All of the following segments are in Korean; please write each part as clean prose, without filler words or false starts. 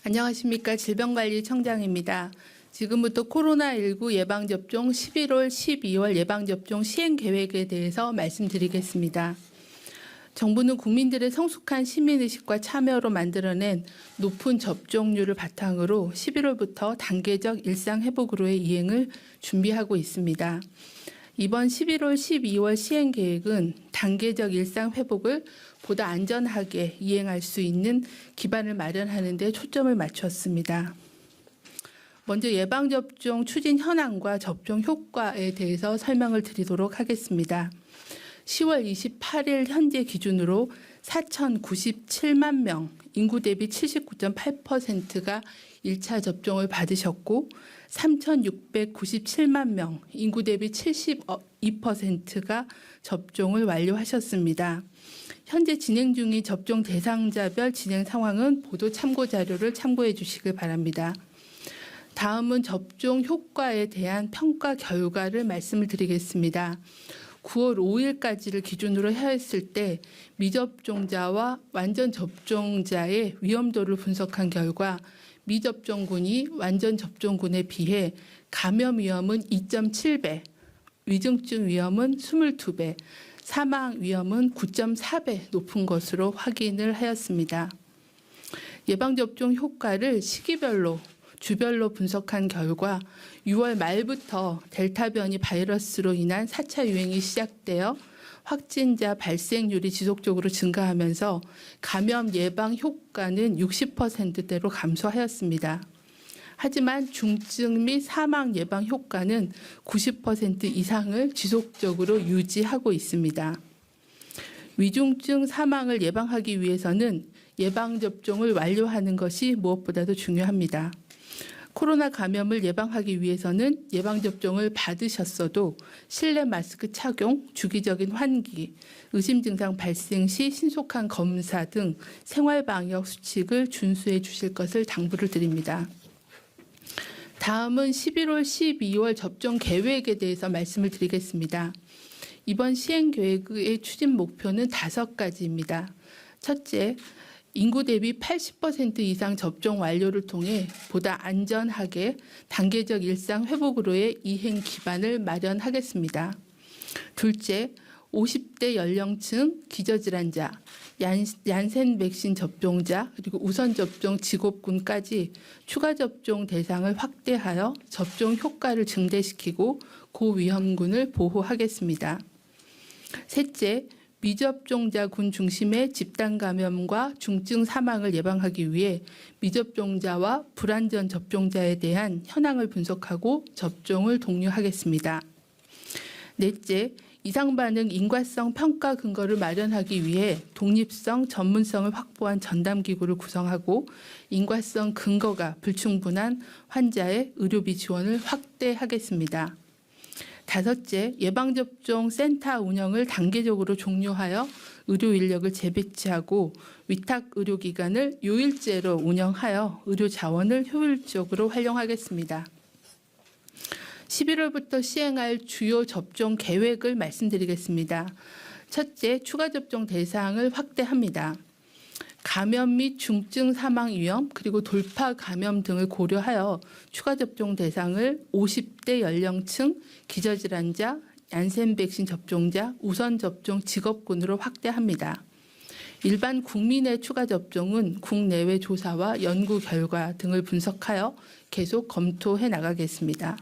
안녕하십니까. 질병관리청장입니다. 지금부터 코로나19 예방접종 11월, 12월 예방접종 시행계획에 대해서 말씀드리겠습니다. 정부는 국민들의 성숙한 시민의식과 참여로 만들어낸 높은 접종률을 바탕으로 11월부터 단계적 일상회복으로의 이행을 준비하고 있습니다. 이번 11월, 12월 시행계획은 단계적 일상회복을 보다 안전하게 이행할 수 있는 기반을 마련하는 데 초점을 맞췄습니다. 먼저 예방접종 추진 현황과 접종 효과에 대해서 설명을 드리도록 하겠습니다. 10월 28일 현재 기준으로 4,097만 명, 인구 대비 79.8%가 1차 접종을 받으셨고 3,697만 명, 인구 대비 72%가 접종을 완료하셨습니다. 현재 진행 중인 접종 대상자별 진행 상황은 보도 참고 자료를 참고해 주시길 바랍니다. 다음은 접종 효과에 대한 평가 결과를 말씀을 드리겠습니다. 9월 5일까지를 기준으로 하였을 때 미접종자와 완전 접종자의 위험도를 분석한 결과 미접종군이 완전 접종군에 비해 감염 위험은 2.7배, 위중증 위험은 22배, 사망 위험은 9.4배 높은 것으로 확인을 하였습니다. 예방접종 효과를 시기별로 주별로 분석한 결과 6월 말부터 델타 변이 바이러스로 인한 4차 유행이 시작되어 확진자 발생률이 지속적으로 증가하면서 감염 예방 효과는 60%대로 감소하였습니다. 하지만 중증 및 사망 예방 효과는 90% 이상을 지속적으로 유지하고 있습니다. 위중증 사망을 예방하기 위해서는 예방접종을 완료하는 것이 무엇보다도 중요합니다. 코로나 감염을 예방하기 위해서는 예방접종을 받으셨어도 실내 마스크 착용, 주기적인 환기, 의심 증상 발생 시 신속한 검사 등 생활방역 수칙을 준수해 주실 것을 당부를 드립니다. 다음은 11월, 12월 접종 계획에 대해서 말씀을 드리겠습니다. 이번 시행계획의 추진 목표는 5가지입니다. 첫째, 인구 대비 80% 이상 접종 완료를 통해 보다 안전하게 단계적 일상 회복으로의 이행 기반을 마련하겠습니다. 둘째, 50대 연령층 기저질환자, 얀센 백신 접종자, 그리고 우선 접종 직업군까지 추가 접종 대상을 확대하여 접종 효과를 증대시키고 고위험군을 보호하겠습니다. 셋째, 미접종자 군 중심의 집단 감염과 중증 사망을 예방하기 위해 미접종자와 불완전 접종자에 대한 현황을 분석하고 접종을 독려하겠습니다. 넷째, 이상반응 인과성 평가 근거를 마련하기 위해 독립성, 전문성을 확보한 전담기구를 구성하고 인과성 근거가 불충분한 환자의 의료비 지원을 확대하겠습니다. 다섯째, 예방접종 센터 운영을 단계적으로 종료하여 의료 인력을 재배치하고 위탁 의료기관을 요일제로 운영하여 의료 자원을 효율적으로 활용하겠습니다. 11월부터 시행할 주요 접종 계획을 말씀드리겠습니다. 첫째, 추가 접종 대상을 확대합니다. 감염 및 중증 사망 위험 그리고 돌파 감염 등을 고려하여 추가 접종 대상을 50대 연령층 기저질환자, 얀센 백신 접종자, 우선 접종 직업군으로 확대합니다. 일반 국민의 추가 접종은 국내외 조사와 연구 결과 등을 분석하여 계속 검토해 나가겠습니다.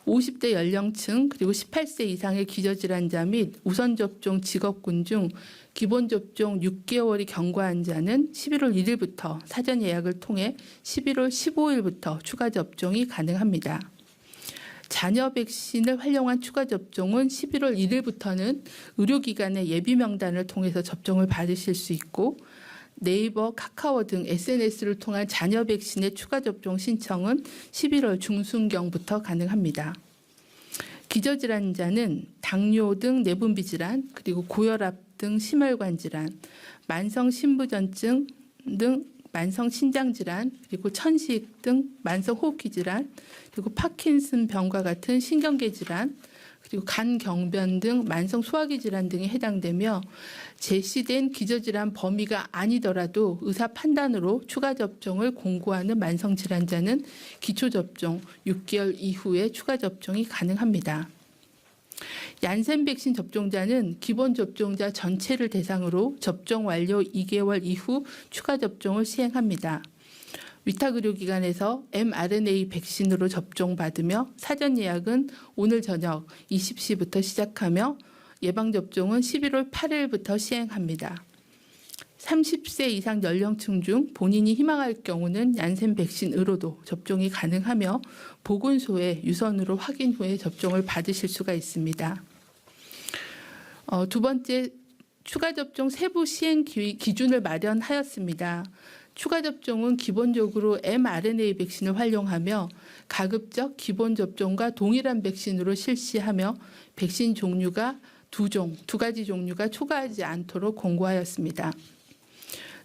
50대 연령층 그리고 18세 이상의 기저질환자 및 우선 접종 직업군 중 기본 접종 6개월이 경과한 자는 11월 1일부터 사전 예약을 통해 11월 15일부터 추가 접종이 가능합니다. 자녀 백신을 활용한 추가 접종은 11월 1일부터는 의료기관의 예비 명단을 통해서 접종을 받으실 수 있고 네이버, 카카오 등 SNS를 통한 자녀 백신의 추가 접종 신청은 11월 중순경부터 가능합니다. 기저질환자는 당뇨 등 내분비 질환, 그리고 고혈압 등 심혈관 질환, 만성 신부전증 등 만성 신장 질환, 그리고 천식 등 만성 호흡기 질환, 그리고 파킨슨 병과 같은 신경계 질환, 그리고 간경변 등 만성 소화기 질환 등에 해당되며 제시된 기저질환 범위가 아니더라도 의사 판단으로 추가 접종을 권고하는 만성 질환자는 기초 접종 6개월 이후에 추가 접종이 가능합니다. 얀센 백신 접종자는 기본 접종자 전체를 대상으로 접종 완료 2개월 이후 추가 접종을 시행합니다. 위탁 의료기관에서 mRNA 백신으로 접종받으며 사전 예약은 오늘 저녁 20시부터 시작하며 예방접종은 11월 8일부터 시행합니다. 30세 이상 연령층 중 본인이 희망할 경우는 얀센 백신으로도 접종이 가능하며 보건소에 유선으로 확인 후에 접종을 받으실 수가 있습니다. 두 번째, 추가 접종 세부 시행 기준을 마련하였습니다. 추가 접종은 기본적으로 mRNA 백신을 활용하며 가급적 기본 접종과 동일한 백신으로 실시하며 백신 종류가 두 가지 종류가 초과하지 않도록 권고하였습니다.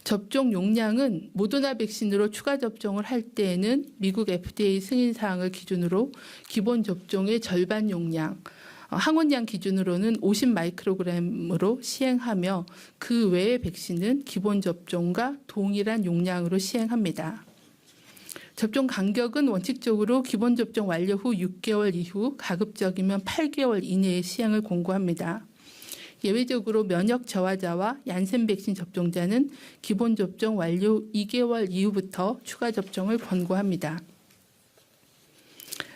접종 용량은 모더나 백신으로 추가 접종을 할 때에는 미국 FDA 승인 사항을 기준으로 기본 접종의 절반 용량, 항원량 기준으로는 50 마이크로그램으로 시행하며 그 외의 백신은 기본 접종과 동일한 용량으로 시행합니다. 접종 간격은 원칙적으로 기본 접종 완료 후 6개월 이후 가급적이면 8개월 이내에 시행을 권고합니다. 예외적으로 면역 저하자와 얀센 백신 접종자는 기본 접종 완료 2개월 이후부터 추가 접종을 권고합니다.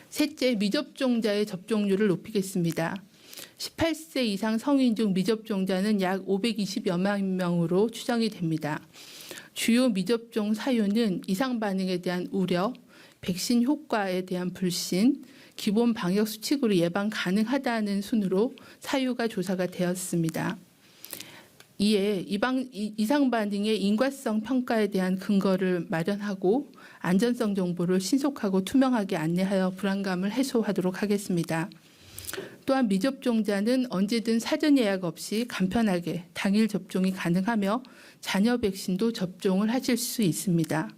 셋째, 미접종자의 접종률을 높이겠습니다. 18세 이상 성인 중 미접종자는 약 520여만 명으로 추정이 됩니다. 주요 미접종 사유는 이상 반응에 대한 우려, 백신 효과에 대한 불신, 기본 방역 수칙으로 예방 가능하다는 순으로 사유가 조사가 되었습니다. 이에 이상 반응의 인과성 평가에 대한 근거를 마련하고 안전성 정보를 신속하고 투명하게 안내하여 불안감을 해소하도록 하겠습니다. 또한 미접종자는 언제든 사전 예약 없이 간편하게 당일 접종이 가능하며 자녀 백신도 접종을 하실 수 있습니다.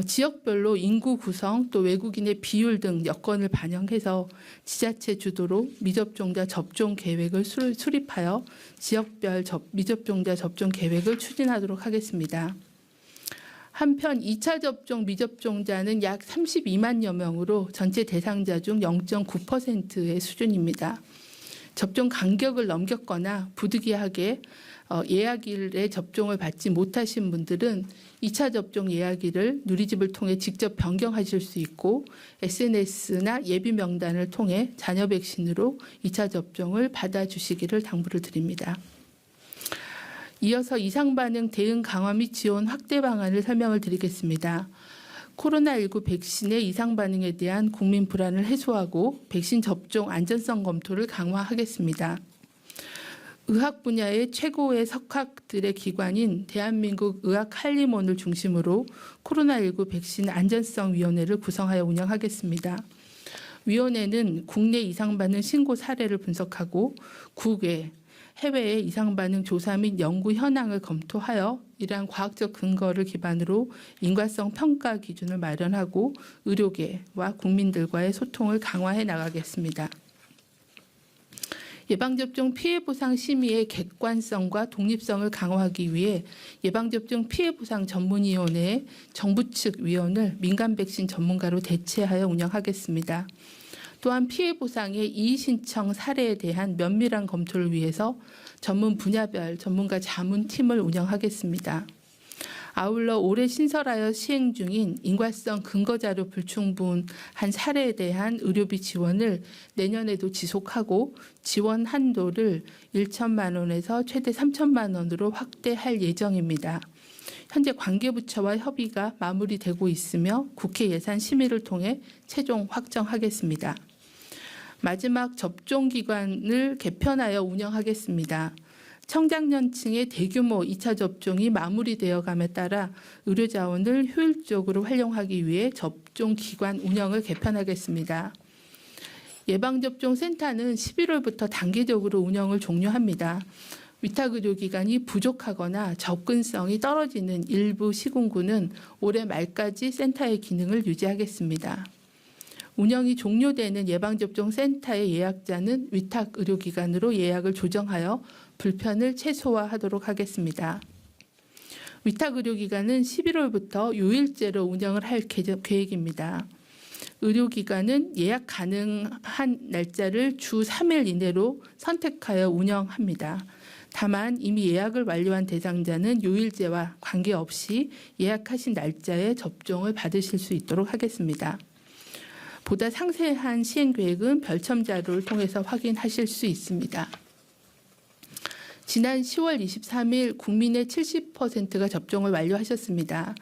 지역별로 인구 구성 또 외국인의 비율 등 여건을 반영해서 지자체 주도로 미접종자 접종 계획을 수립하여 지역별 미접종자 접종 계획을 추진하도록 하겠습니다. 한편 2차 접종 미접종자는 약 32만여 명으로 전체 대상자 중 0.9%의 수준입니다. 접종 간격을 넘겼거나 부득이하게 예약일에 접종을 받지 못하신 분들은 2차 접종 예약일을 누리집을 통해 직접 변경하실 수 있고 SNS나 예비 명단을 통해 자녀 백신으로 2차 접종을 받아주시기를 당부를 드립니다. 이어서 이상 반응 대응 강화 및 지원 확대 방안을 설명을 드리겠습니다. 코로나19 백신의 이상 반응에 대한 국민 불안을 해소하고 백신 접종 안전성 검토를 강화하겠습니다. 의학 분야의 최고의 석학들의 기관인 대한민국 의학한림원을 중심으로 코로나19 백신 안전성 위원회를 구성하여 운영하겠습니다. 위원회는 국내 이상 반응 신고 사례를 분석하고 국외, 해외의 이상 반응 조사 및 연구 현황을 검토하여 이러한 과학적 근거를 기반으로 인과성 평가 기준을 마련하고 의료계와 국민들과의 소통을 강화해 나가겠습니다. 예방접종 피해보상 심의의 객관성과 독립성을 강화하기 위해 예방접종 피해보상 전문위원회의 정부 측 위원을 민간 백신 전문가로 대체하여 운영하겠습니다. 또한 피해보상의 이의신청 사례에 대한 면밀한 검토를 위해서 전문 분야별 전문가 자문팀을 운영하겠습니다. 아울러 올해 신설하여 시행 중인 인과성 근거자료 불충분한 사례에 대한 의료비 지원을 내년에도 지속하고 지원 한도를 1천만 원에서 최대 3천만 원으로 확대할 예정입니다. 현재 관계부처와 협의가 마무리되고 있으며 국회 예산 심의를 통해 최종 확정하겠습니다. 마지막 접종기관을 개편하여 운영하겠습니다. 청장년층의 대규모 2차 접종이 마무리되어 감에 따라 의료자원을 효율적으로 활용하기 위해 접종기관 운영을 개편하겠습니다. 예방접종센터는 11월부터 단계적으로 운영을 종료합니다. 위탁의료기관이 부족하거나 접근성이 떨어지는 일부 시군구는 올해 말까지 센터의 기능을 유지하겠습니다. 운영이 종료되는 예방접종 센터의 예약자는 위탁 의료기관으로 예약을 조정하여 불편을 최소화하도록 하겠습니다. 위탁 의료기관은 11월부터 요일제로 운영을 할 계획입니다. 의료기관은 예약 가능한 날짜를 주 3일 이내로 선택하여 운영합니다. 다만 이미 예약을 완료한 대상자는 요일제와 관계없이 예약하신 날짜에 접종을 받으실 수 있도록 하겠습니다. 보다 상세한 시행계획은 별첨 자료를 통해서 확인하실 수 있습니다. 지난 10월 23일 국민의 70%가 접종을 완료하셨습니다.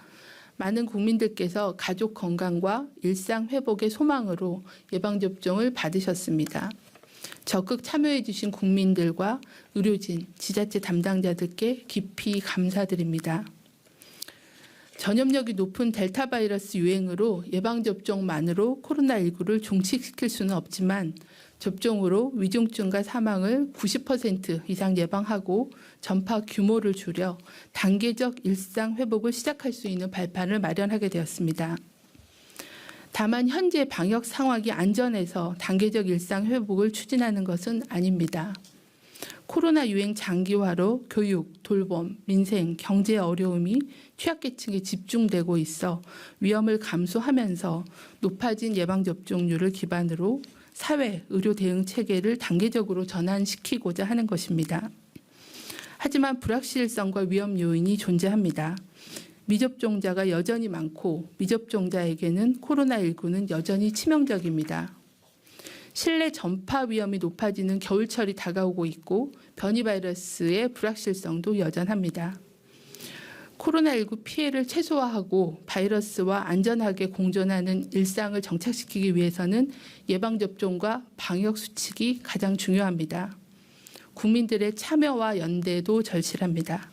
많은 국민들께서 가족 건강과 일상 회복의 소망으로 예방접종을 받으셨습니다. 적극 참여해 주신 국민들과 의료진, 지자체 담당자들께 깊이 감사드립니다. 전염력이 높은 델타 바이러스 유행으로 예방접종만으로 코로나19를 종식시킬 수는 없지만 접종으로 위중증과 사망을 90% 이상 예방하고 전파 규모를 줄여 단계적 일상 회복을 시작할 수 있는 발판을 마련하게 되었습니다. 다만 현재 방역 상황이 안전해서 단계적 일상 회복을 추진하는 것은 아닙니다. 코로나 유행 장기화로 교육, 돌봄, 민생, 경제 어려움이 취약계층에 집중되고 있어 위험을 감수하면서 높아진 예방접종률을 기반으로 사회, 의료 대응 체계를 단계적으로 전환시키고자 하는 것입니다. 하지만 불확실성과 위험 요인이 존재합니다. 미접종자가 여전히 많고 미접종자에게는 코로나19는 여전히 치명적입니다. 실내 전파 위험이 높아지는 겨울철이 다가오고 있고 변이 바이러스의 불확실성도 여전합니다. 코로나19 피해를 최소화하고 바이러스와 안전하게 공존하는 일상을 정착시키기 위해서는 예방접종과 방역수칙이 가장 중요합니다. 국민들의 참여와 연대도 절실합니다.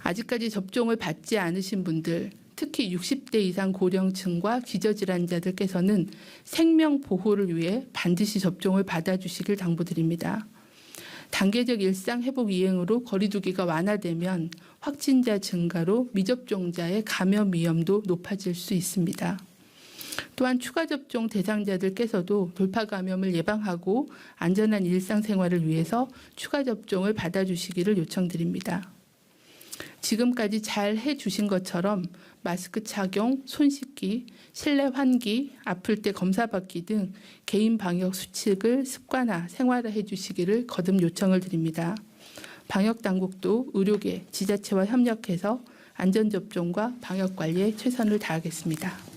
아직까지 접종을 받지 않으신 분들, 특히 60대 이상 고령층과 기저질환자들께서는 생명 보호를 위해 반드시 접종을 받아주시길 당부드립니다. 단계적 일상 회복 이행으로 거리 두기가 완화되면 확진자 증가로 미접종자의 감염 위험도 높아질 수 있습니다. 또한 추가 접종 대상자들께서도 돌파 감염을 예방하고 안전한 일상생활을 위해서 추가 접종을 받아주시기를 요청드립니다. 지금까지 잘 해주신 것처럼 마스크 착용, 손 씻기, 실내 환기, 아플 때 검사받기 등 개인 방역 수칙을 습관화, 생활화해 주시기를 거듭 요청을 드립니다. 방역당국도 의료계, 지자체와 협력해서 안전접종과 방역관리에 최선을 다하겠습니다.